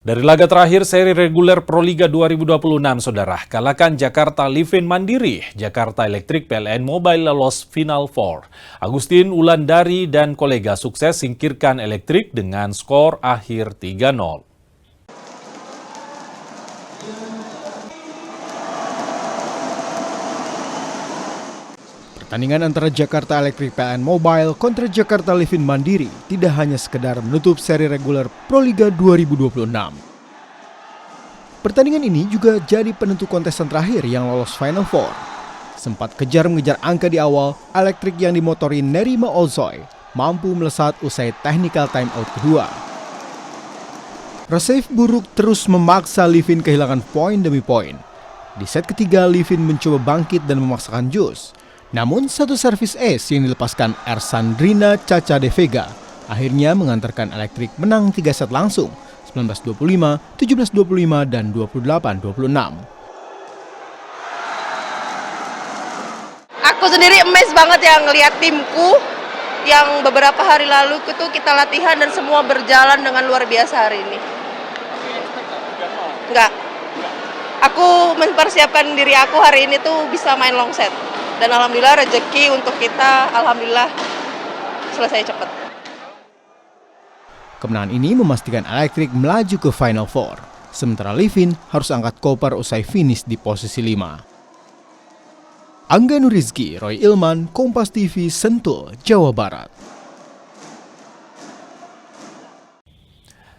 Dari laga terakhir seri reguler Proliga 2026, Saudara, kalahkan Jakarta Livin Mandiri, Jakarta Electric PLN Mobile lolos Final Four. Agustin Wulandari dan kolega sukses singkirkan Electric dengan skor akhir 3-0. Pertandingan antara Jakarta Electric PLN Mobile kontra Jakarta Livin Mandiri tidak hanya sekedar menutup seri reguler Proliga 2026. Pertandingan ini juga jadi penentu kontestan terakhir yang lolos Final Four. Sempat kejar-mengejar angka di awal, Electric yang dimotori Nerima Olsoy mampu melesat usai technical timeout kedua. Resave buruk terus memaksa Livin kehilangan poin demi poin. Di set ketiga, Livin mencoba bangkit dan memaksakan jus. Namun satu servis ace yang dilepaskan Ersandrina Caca de Vega akhirnya mengantarkan Electric menang 3 set langsung, 19-25, 17-25, dan 28-26. Aku sendiri amazed banget ya ngelihat timku yang beberapa hari lalu itu kita latihan dan semua berjalan dengan luar biasa hari ini. Enggak. Aku mempersiapkan diri aku hari ini tuh bisa main long set. Dan alhamdulillah rezeki untuk kita, alhamdulillah selesai cepat. Kemenangan ini memastikan Electric melaju ke Final Four, sementara Livin harus angkat koper usai finish di posisi 5. Angga Nurizki, Roy Ilman, Kompas TV, Sentul, Jawa Barat.